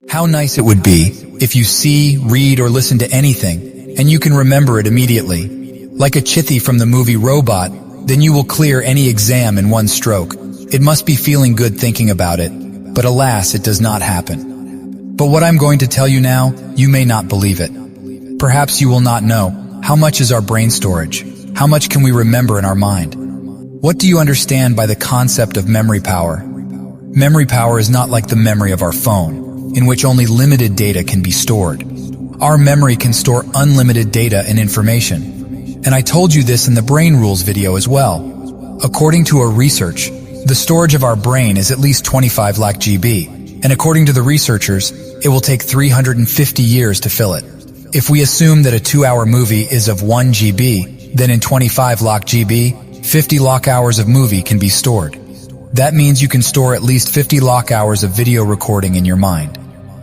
How nice it would be if you see, read, or listen to anything, and you can remember it immediately. Like a Chithi from the movie Robot, then you will clear any exam in one stroke. It must be feeling good thinking about it, but alas, it does not happen. But what I'm going to tell you now, you may not believe it. Perhaps you will not know, how much is our brain storage? How much can we remember in our mind? What do you understand by the concept of memory power? Memory power is not like the memory of our phone, in which only limited data can be stored. Our memory can store unlimited data and information. And I told you this in the Brain Rules video as well. According to a research, the storage of our brain is at least 25 lakh GB, and according to the researchers, it will take 350 years to fill it. If we assume that a 2-hour movie is of 1 GB, then in 25 lakh GB, 50 lakh hours of movie can be stored. That means you can store at least 50 lakh hours of video recording in your mind.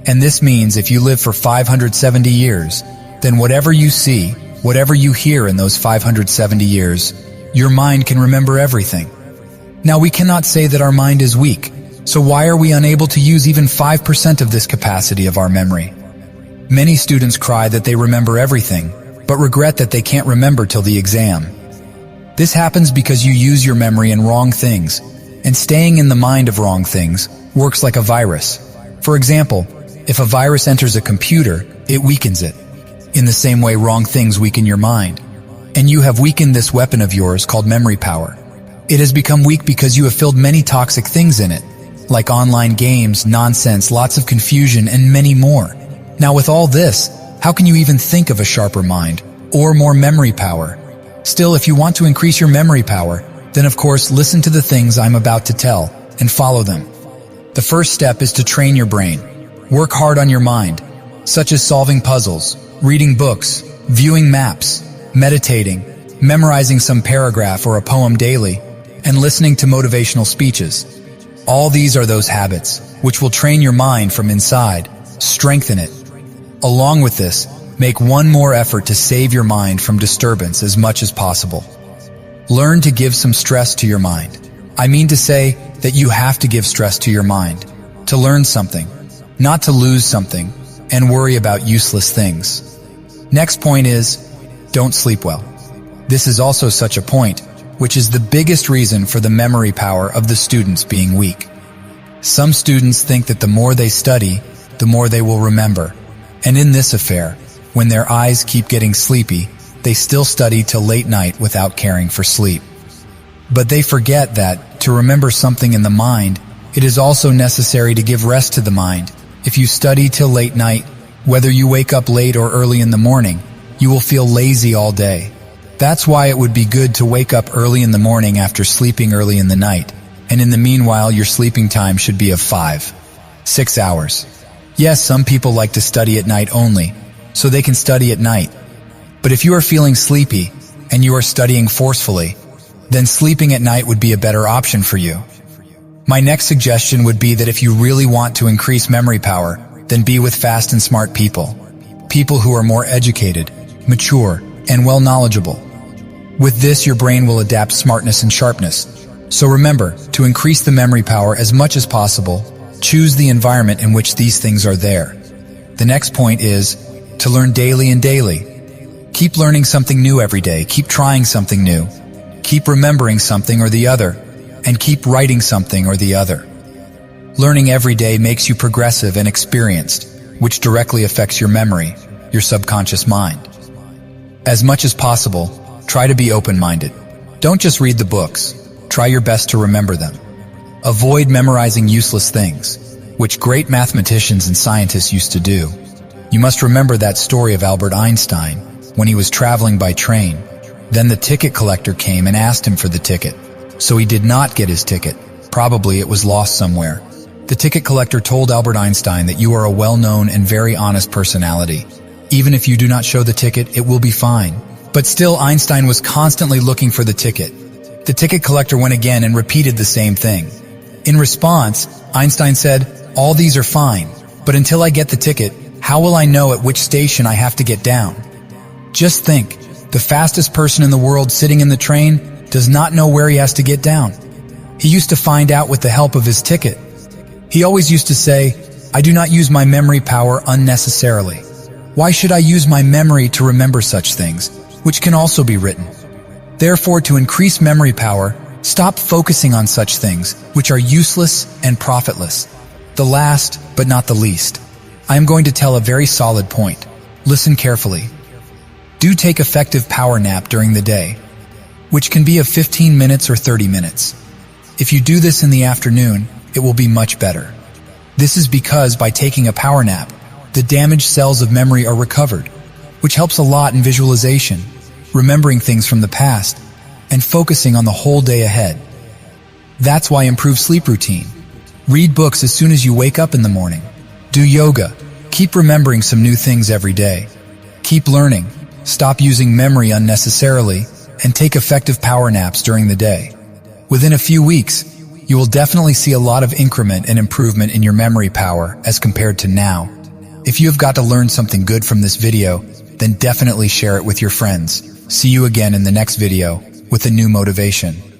And this means if you live for 570 years, then whatever you see, whatever you hear in those 570 years, your mind can remember everything. Now we cannot say that our mind is weak, so why are we unable to use even 5% of this capacity of our memory? Many students cry that they remember everything, but regret that they can't remember till the exam. This happens because you use your memory in wrong things, and staying in the mind of wrong things works like a virus. For example, if a virus enters a computer, it weakens it. In the same way, wrong things weaken your mind. And you have weakened this weapon of yours called memory power. It has become weak because you have filled many toxic things in it, like online games, nonsense, lots of confusion, and many more. Now with all this, how can you even think of a sharper mind or more memory power? Still, if you want to increase your memory power, then of course listen to the things I'm about to tell and follow them. The first step is to train your brain. Work hard on your mind, such as solving puzzles, reading books, viewing maps, meditating, memorizing some paragraph or a poem daily, and listening to motivational speeches. All these are those habits which will train your mind from inside, strengthen it. Along with this, make one more effort to save your mind from disturbance as much as possible. Learn to give some stress to your mind. I mean to say that you have to give stress to your mind, to learn something, not to lose something, and worry about useless things. Next point is, don't sleep well. This is also such a point, which is the biggest reason for the memory power of the students being weak. Some students think that the more they study, the more they will remember. And in this affair, when their eyes keep getting sleepy, they still study till late night without caring for sleep. But they forget that, to remember something in the mind, it is also necessary to give rest to the mind. If you study till late night, whether you wake up late or early in the morning, you will feel lazy all day. That's why it would be good to wake up early in the morning after sleeping early in the night, and in the meanwhile your sleeping time should be of 5-6 hours. Yes, some people like to study at night only, so they can study at night. But if you are feeling sleepy, and you are studying forcefully, then sleeping at night would be a better option for you. My next suggestion would be that if you really want to increase memory power, then be with fast and smart people. People who are more educated, mature, and well knowledgeable. With this, your brain will adapt smartness and sharpness. So remember, to increase the memory power as much as possible, choose the environment in which these things are there. The next point is to learn daily and daily. Keep learning something new every day. Keep trying something new. Keep remembering something or the other, and keep writing something or the other. Learning every day makes you progressive and experienced, which directly affects your memory, your subconscious mind. As much as possible, try to be open-minded. Don't just read the books. Try your best to remember them. Avoid memorizing useless things, which great mathematicians and scientists used to do. You must remember that story of Albert Einstein when he was traveling by train. Then the ticket collector came and asked him for the ticket. So he did not get his ticket. Probably it was lost somewhere. The ticket collector told Albert Einstein that you are a well-known and very honest personality. Even if you do not show the ticket, it will be fine. But still, Einstein was constantly looking for the ticket. The ticket collector went again and repeated the same thing. In response, Einstein said, "All these are fine, but until I get the ticket, how will I know at which station I have to get down?" Just think, the fastest person in the world sitting in the train does not know where he has to get down. He used to find out with the help of his ticket. He always used to say, I do not use my memory power unnecessarily. Why should I use my memory to remember such things, which can also be written? Therefore, to increase memory power, stop focusing on such things, which are useless and profitless. The last, but not the least, I am going to tell a very solid point. Listen carefully. Do take effective power nap during the day, which can be of 15 minutes or 30 minutes. If you do this in the afternoon, it will be much better. This is because by taking a power nap, the damaged cells of memory are recovered, which helps a lot in visualization, remembering things from the past, and focusing on the whole day ahead. That's why improve sleep routine. Read books as soon as you wake up in the morning. Do yoga. Keep remembering some new things every day. Keep learning. Stop using memory unnecessarily, and take effective power naps during the day. Within a few weeks, you will definitely see a lot of increment and improvement in your memory power as compared to now. If you have got to learn something good from this video, then definitely share it with your friends. See you again in the next video with a new motivation.